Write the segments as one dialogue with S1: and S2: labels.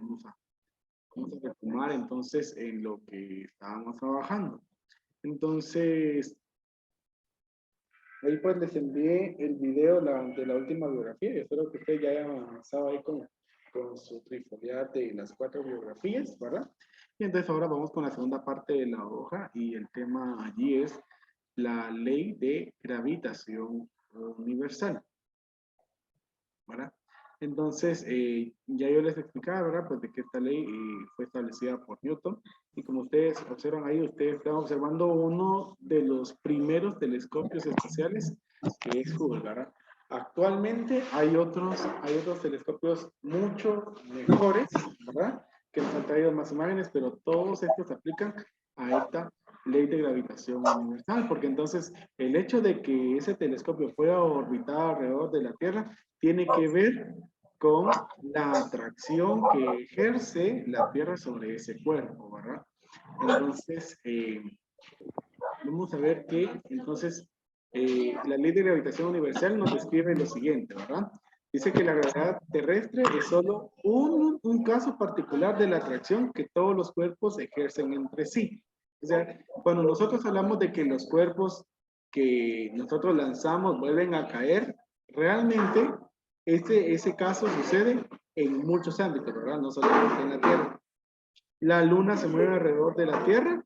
S1: vamos a retomar entonces en lo que estábamos trabajando. Entonces, ahí pues les envié el video de la última biografía. Yo espero que ustedes ya hayan avanzado ahí con su trifoliate de las 4 biografías, ¿verdad? Y entonces ahora vamos con la segunda parte de la hoja y el tema allí es la ley de gravitación universal, ¿verdad? Entonces, ya yo les explicaba, ¿verdad? Pues de que esta ley fue establecida por Newton. Y como ustedes observan ahí, ustedes están observando uno de los primeros telescopios espaciales, que es Hubble, ¿verdad? Actualmente hay otros telescopios mucho mejores, ¿verdad? Que nos han traído más imágenes, pero todos estos aplican a esta ley de gravitación universal, porque entonces el hecho de que ese telescopio pueda orbitar alrededor de la Tierra tiene que ver con la atracción que ejerce la Tierra sobre ese cuerpo, ¿verdad? Entonces, vamos a ver que entonces la ley de gravitación universal nos describe lo siguiente, ¿verdad? Dice que la gravedad terrestre es solo un caso particular de la atracción que todos los cuerpos ejercen entre sí. O sea, cuando nosotros hablamos de que los cuerpos que nosotros lanzamos vuelven a caer, realmente ese caso sucede en muchos ámbitos, ¿verdad? No solamente en la Tierra. La Luna se mueve alrededor de la Tierra,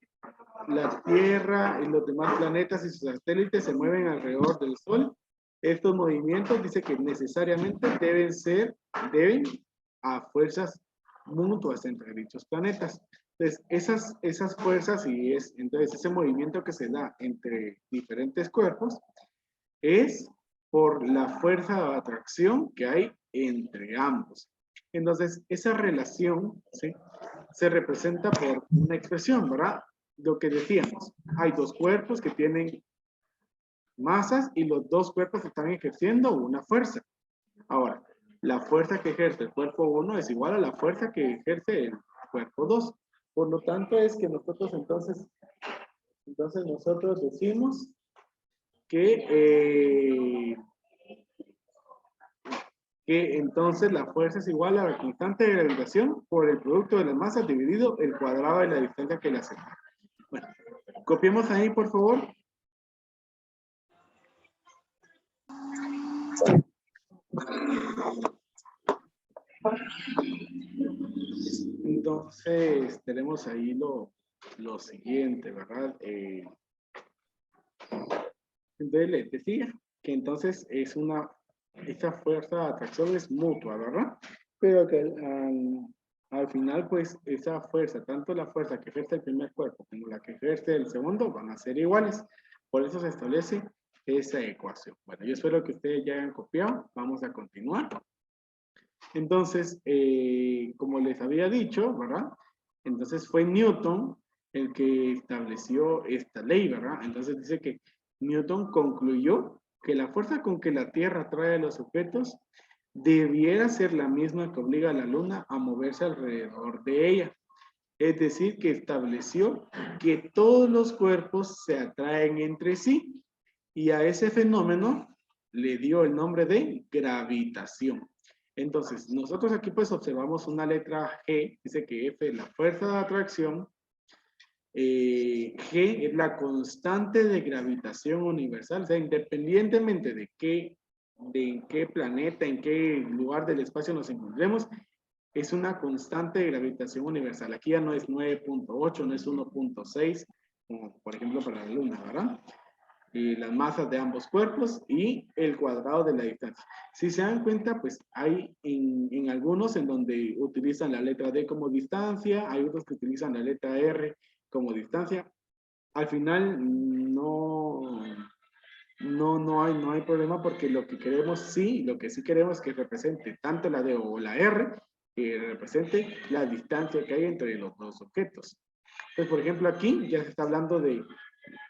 S1: la Tierra y los demás planetas y sus satélites se mueven alrededor del Sol. Estos movimientos dice que necesariamente deben a fuerzas mutuas entre dichos planetas. Entonces, esas fuerzas entonces ese movimiento que se da entre diferentes cuerpos es por la fuerza de atracción que hay entre ambos. Entonces, esa relación, ¿sí?, se representa por una expresión, ¿verdad? Lo que decíamos, hay dos cuerpos que tienen masas y los dos cuerpos están ejerciendo una fuerza. Ahora, la fuerza que ejerce el cuerpo 1 es igual a la fuerza que ejerce el cuerpo 2. Por lo tanto, es que nosotros entonces nosotros decimos que entonces la fuerza es igual a la constante de gravitación por el producto de las masas dividido el cuadrado de la distancia que las separa. Bueno, copiemos ahí, por favor. Entonces, tenemos ahí lo siguiente, ¿verdad? Entonces, les decía que entonces esta fuerza de atracción es mutua, ¿verdad? Pero que al final, pues, esa fuerza, tanto la fuerza que ejerce el primer cuerpo como la que ejerce el segundo, van a ser iguales. Por eso se establece esa ecuación. Bueno, yo espero que ustedes ya hayan copiado. Vamos a continuar. Entonces, como les había dicho, ¿verdad? Entonces fue Newton el que estableció esta ley, ¿verdad? Entonces dice que Newton concluyó que la fuerza con que la Tierra atrae a los objetos debiera ser la misma que obliga a la Luna a moverse alrededor de ella. Es decir, que estableció que todos los cuerpos se atraen entre sí y a ese fenómeno le dio el nombre de gravitación. Entonces, nosotros aquí pues observamos una letra G, dice que F es la fuerza de atracción, G es la constante de gravitación universal, o sea, independientemente de en qué planeta, en qué lugar del espacio nos encontremos, es una constante de gravitación universal. Aquí ya no es 9.8, no es 1.6, como por ejemplo para la Luna, ¿verdad? Y las masas de ambos cuerpos y el cuadrado de la distancia. Si se dan cuenta, pues hay en algunos en donde utilizan la letra D como distancia, hay otros que utilizan la letra R como distancia. Al final no hay problema porque lo que queremos lo que sí queremos es que represente tanto la D o la R, que represente la distancia que hay entre los dos objetos. Entonces, por ejemplo, aquí ya se está hablando de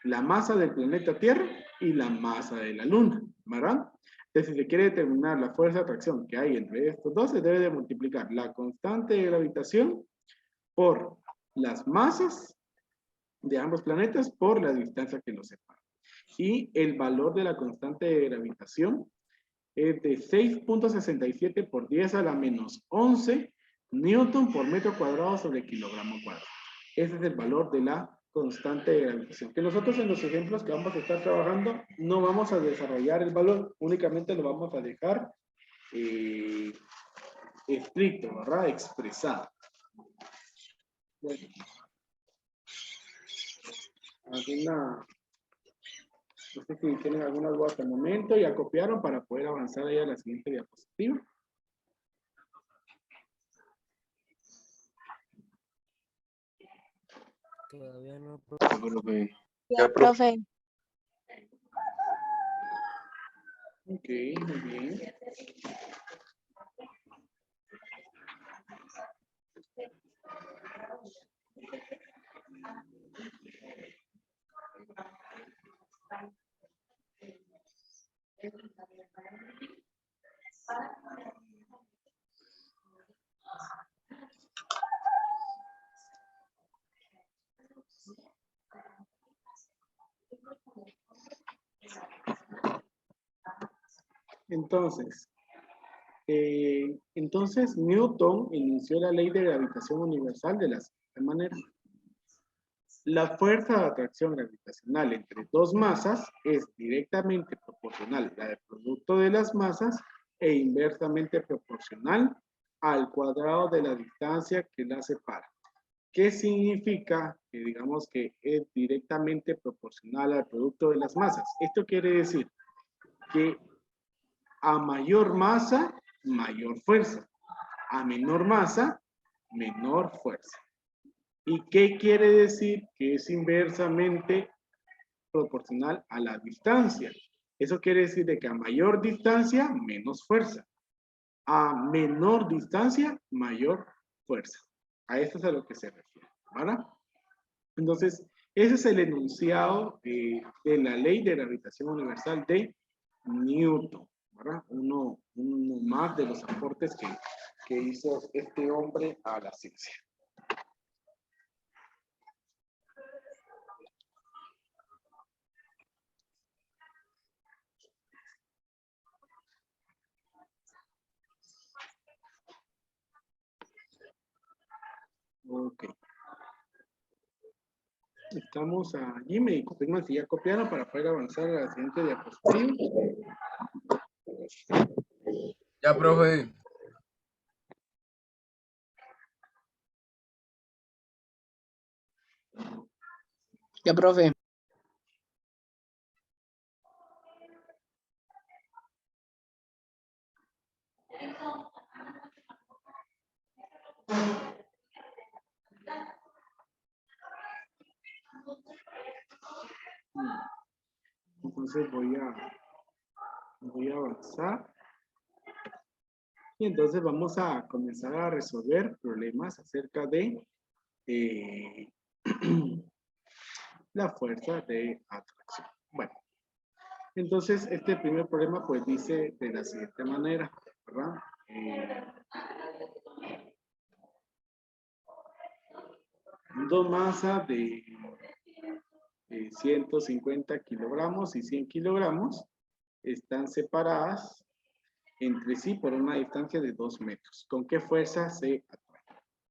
S1: la masa del planeta Tierra y la masa de la Luna, ¿verdad? Entonces, si se quiere determinar la fuerza de atracción que hay entre estos dos, se debe de multiplicar la constante de gravitación por las masas de ambos planetas por la distancia que los separa. Y el valor de la constante de gravitación es de 6.67 por 10 a la menos 11 Newton por metro cuadrado sobre kilogramo cuadrado. Ese es el valor de la constante de gravitación. Que nosotros en los ejemplos que vamos a estar trabajando no vamos a desarrollar el valor, únicamente lo vamos a dejar estricto, ¿verdad? Expresado. Bueno. No sé si tienen alguna duda hasta el momento, ya copiaron para poder avanzar ahí a la siguiente diapositiva.
S2: Todavía no,
S3: Profe.
S4: Ya, profe.
S1: Ok, muy bien. Entonces Newton inició la ley de gravitación universal de la siguiente manera. La fuerza de atracción gravitacional entre dos masas es directamente proporcional al producto de las masas e inversamente proporcional al cuadrado de la distancia que las separa. ¿Qué significa que digamos que es directamente proporcional al producto de las masas? Esto quiere decir que a mayor masa, mayor fuerza. A menor masa, menor fuerza. ¿Y qué quiere decir? Que es inversamente proporcional a la distancia. Eso quiere decir de que a mayor distancia, menos fuerza. A menor distancia, mayor fuerza. A esto es a lo que se refiere, ¿verdad? Entonces, ese es el enunciado de la ley de gravitación universal de Newton, ¿verdad? Uno más de los aportes que hizo este hombre a la ciencia. Ok. Estamos allí, me confirman si ya copiaron para poder avanzar a la siguiente diapositiva.
S3: Ya, profe.
S4: Ya, profe.
S1: Entonces voy a avanzar. Y entonces vamos a comenzar a resolver problemas acerca de la fuerza de atracción. Bueno, entonces este primer problema pues dice de la siguiente manera, ¿verdad? Dos masas de 150 kilogramos y 100 kilogramos están separadas entre sí por una distancia de 2 metros. ¿Con qué fuerza se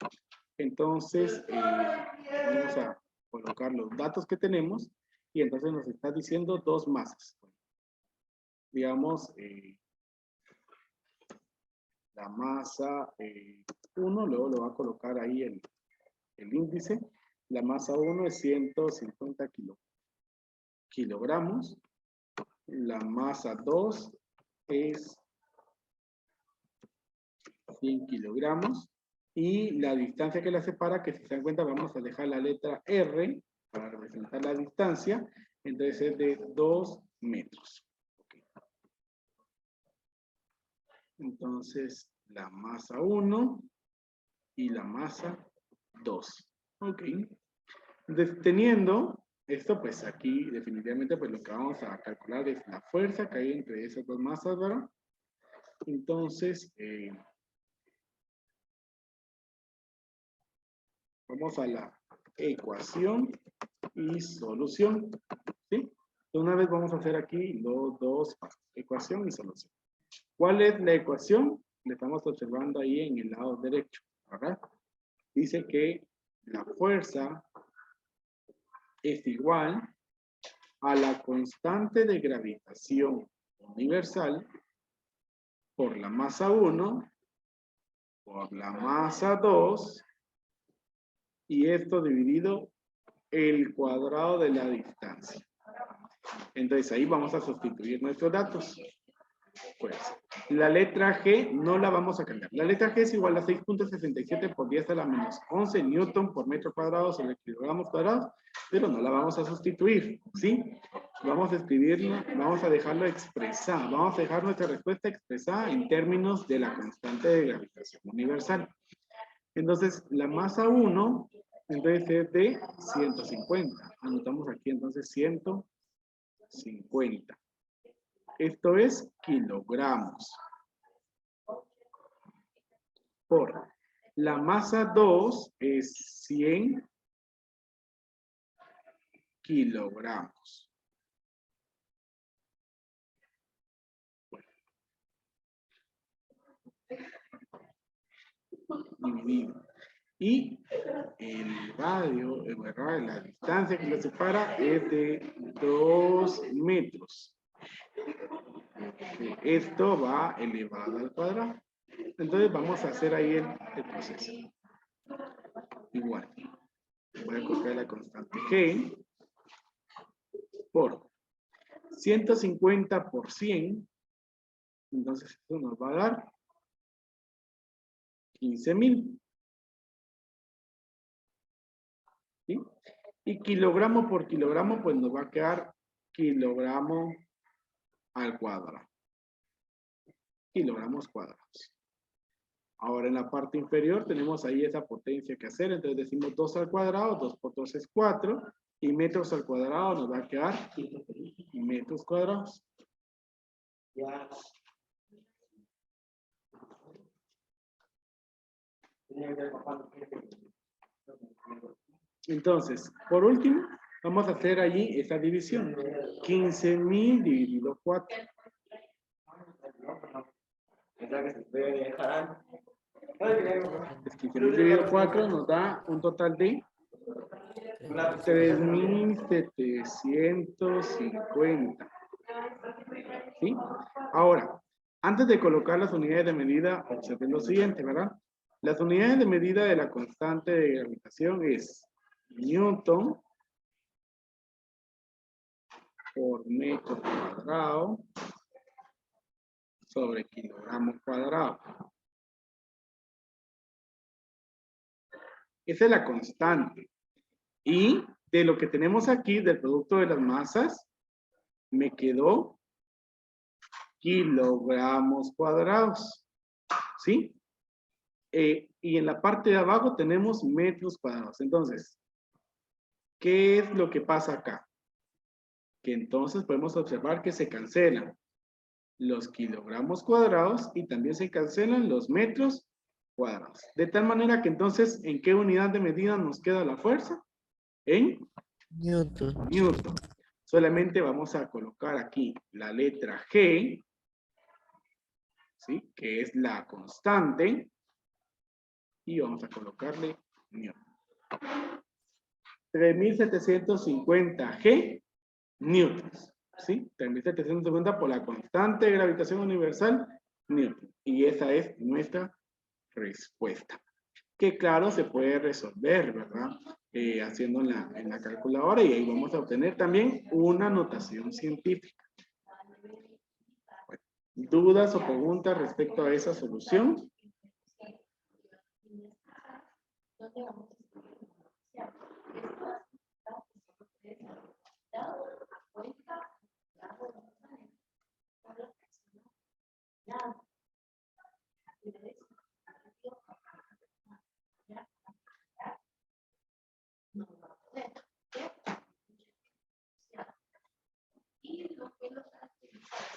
S1: atraen? Entonces, vamos a colocar los datos que tenemos y entonces nos está diciendo dos masas. Digamos, la masa 1, luego lo va a colocar ahí el índice. La masa 1 es 150 kilogramos. La masa 2 es 100 kilogramos. Y la distancia que la separa, que si se dan cuenta, vamos a dejar la letra R para representar la distancia. Entonces es de 2 metros. Okay. Entonces, la masa 1 y la masa 2. Ok. Teniendo esto, pues aquí definitivamente pues lo que vamos a calcular es la fuerza que hay entre esas dos masas, ¿verdad? Entonces, vamos a la ecuación y solución, ¿sí? Una vez vamos a hacer aquí los dos pasos, ecuación y solución. ¿Cuál es la ecuación? Le estamos observando ahí en el lado derecho. ¿verdad? Dice que la fuerza es igual a la constante de gravitación universal por la masa 1 por la masa 2 y esto dividido el cuadrado de la distancia. Entonces ahí vamos a sustituir nuestros datos. Pues la letra G no la vamos a cambiar. La letra G es igual a 6.67 por 10 a la menos 11 newton por metro cuadrado sobre kilogramos cuadrados, pero no la vamos a sustituir, ¿sí? Vamos a escribirlo, vamos a dejarlo expresado, vamos a dejar nuestra respuesta expresada en términos de la constante de gravitación universal. Entonces, la masa 1, entonces es de 150. Anotamos aquí entonces 150. Esto es kilogramos. Por la masa 2 es 100 kilogramos. Dividido. Y el radio, la distancia que lo separa es de 2 metros. Esto va elevado al cuadrado. Entonces vamos a hacer ahí el proceso. Igual. Voy a coger la constante G por 150 por 100. Entonces esto nos va a dar 15.000. ¿Sí? Y kilogramo por kilogramo, pues nos va a quedar kilogramo al cuadrado. Kilogramos cuadrados. Ahora en la parte inferior tenemos ahí esa potencia que hacer. Entonces decimos 2 al cuadrado, 2 por 2 es 4. Y metros al cuadrado nos va a quedar metros cuadrados. Entonces, por último, vamos a hacer allí esa división. 15.000 dividido 4. Es 15.000 dividido 4 nos da un total de 3.750. ¿Sí? Ahora, antes de colocar las unidades de medida, observen lo siguiente, ¿verdad? Las unidades de medida de la constante de gravitación es Newton por metro cuadrado sobre kilogramo cuadrado. Esa es la constante. Y de lo que tenemos aquí, del producto de las masas, me quedó kilogramos cuadrados. ¿Sí? Y en la parte de abajo tenemos metros cuadrados. Entonces, ¿qué es lo que pasa acá? Que entonces podemos observar que se cancelan los kilogramos cuadrados y también se cancelan los metros cuadrados. De tal manera que entonces, ¿en qué unidad de medida nos queda la fuerza? En
S4: Newton.
S1: Newton. Solamente vamos a colocar aquí la letra G, ¿sí? Que es la constante, y vamos a colocarle Newton. 3.750 G newtons, ¿sí? 3.750 por la constante de gravitación universal, Newton. Y esa es nuestra respuesta. Que claro, se puede resolver, ¿verdad? Haciendo en la calculadora y ahí vamos a obtener también una notación científica. Bueno, ¿dudas o preguntas respecto a esa solución?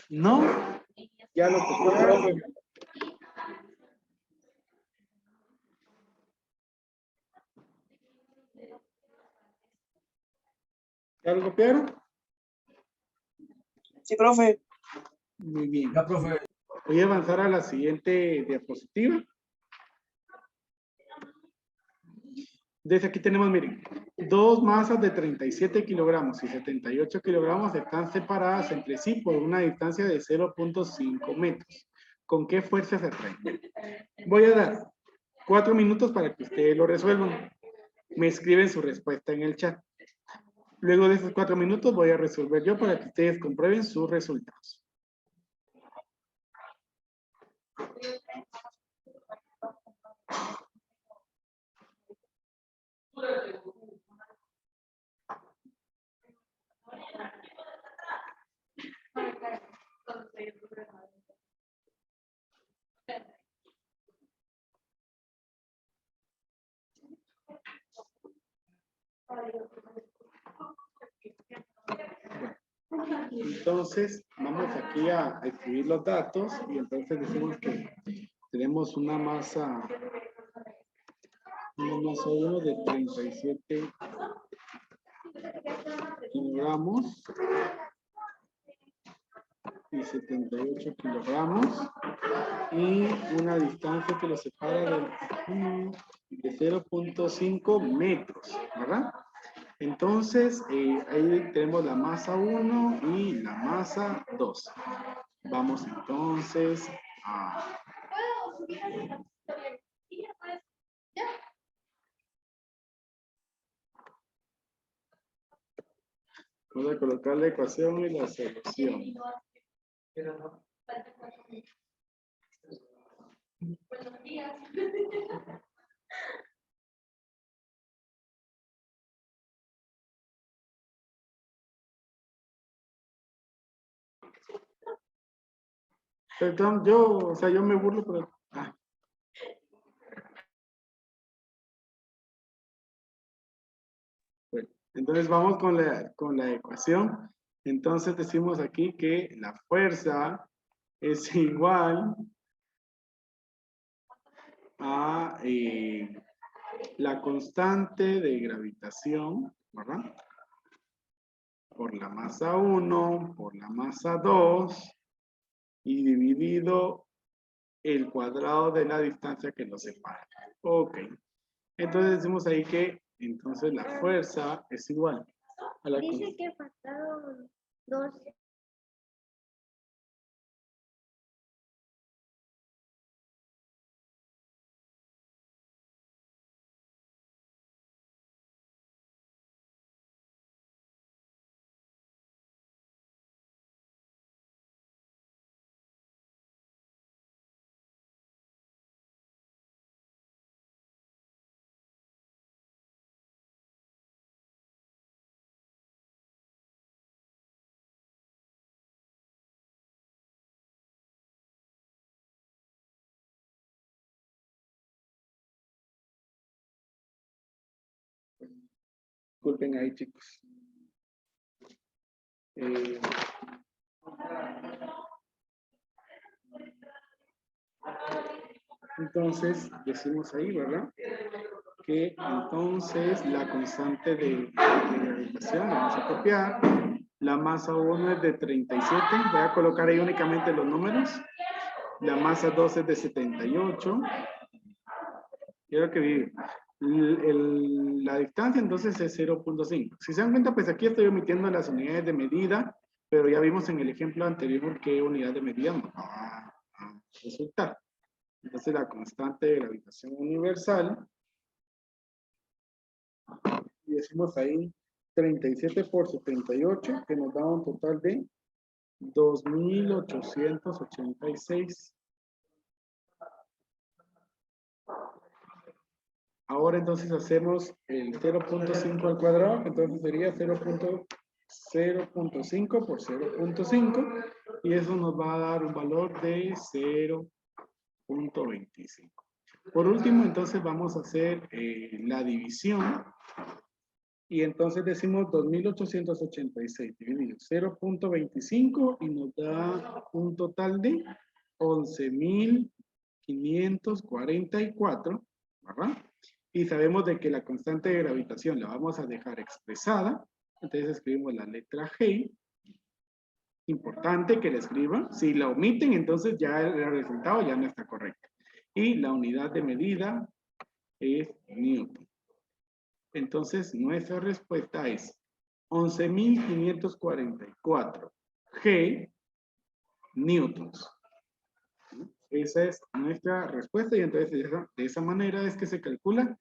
S1: No, ya lo copiaron. ¿Ya lo copiaron?
S4: Sí, profe.
S1: Muy bien.
S3: Ya, profe.
S1: Voy a avanzar a la siguiente diapositiva. Desde aquí tenemos, miren, dos masas de 37 kilogramos y 78 kilogramos están separadas entre sí por una distancia de 0.5 metros. ¿Con qué fuerza se atraen? Voy a dar 4 minutos para que ustedes lo resuelvan. Me escriben su respuesta en el chat. Luego de esos 4 minutos voy a resolver yo para que ustedes comprueben sus resultados. Entonces, vamos aquí a escribir los datos y entonces decimos que tenemos una masa 1 de 37 kilogramos y 78 kilogramos y una distancia que lo separa de 0.5 metros, ¿verdad? Entonces, ahí tenemos la masa 1 y la masa 2. Vamos entonces a... Vamos a colocar la ecuación y la solución.
S2: Buenos días.
S1: Perdón, yo me burlo, pero... Bueno, entonces vamos con la ecuación. Entonces decimos aquí que la fuerza es igual a la constante de gravitación, ¿verdad? Por la masa 1, por la masa 2 y dividido el cuadrado de la distancia que nos separa. Ok. Entonces decimos ahí que entonces la fuerza es igual a la
S2: Dice que faltaron 12.
S1: Disculpen ahí, chicos. Entonces, decimos ahí, ¿verdad? Que entonces la constante de gravitación, la vamos a copiar. La masa 1 es de 37. Voy a colocar ahí únicamente los números. La masa 2 es de 78. Quiero que vive. La distancia entonces es 0.5. Si se dan cuenta, pues aquí estoy omitiendo las unidades de medida, pero ya vimos en el ejemplo anterior qué unidad de medida nos va a resultar. Entonces la constante de gravitación universal, y decimos ahí 37 por 78, que nos da un total de 2.886. Ahora entonces hacemos el 0.5 al cuadrado, entonces sería 0.5 por 0.5 y eso nos va a dar un valor de 0.25. Por último, entonces vamos a hacer la división y entonces decimos 2.886 dividido 0.25 y nos da un total de 11.544, ¿verdad? Y sabemos de que la constante de gravitación la vamos a dejar expresada. Entonces escribimos la letra G. Importante que la escriban. Si la omiten, entonces ya el resultado ya no está correcto. Y la unidad de medida es Newton. Entonces, nuestra respuesta es 11.544 G newtons. Esa es nuestra respuesta y entonces de esa manera es que se calcula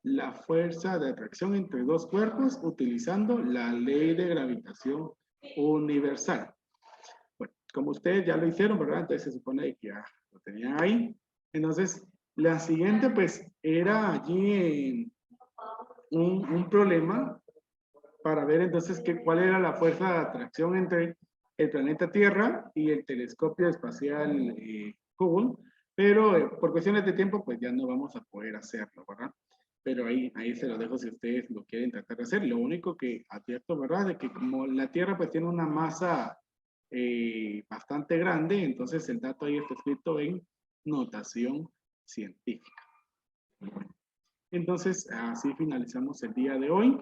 S1: la fuerza de atracción entre dos cuerpos utilizando la ley de gravitación universal. Bueno, como ustedes ya lo hicieron, ¿verdad? Entonces se supone que ya lo tenían ahí. Entonces, la siguiente pues era allí un problema para ver entonces cuál era la fuerza de atracción entre el planeta Tierra y el telescopio espacial Hubble, pero por cuestiones de tiempo pues ya no vamos a poder hacerlo, ¿verdad? Pero ahí se lo dejo si ustedes lo quieren tratar de hacer. Lo único que advierto, ¿verdad? De que como la Tierra pues tiene una masa bastante grande, entonces el dato ahí está escrito en notación científica. Entonces, así finalizamos el día de hoy.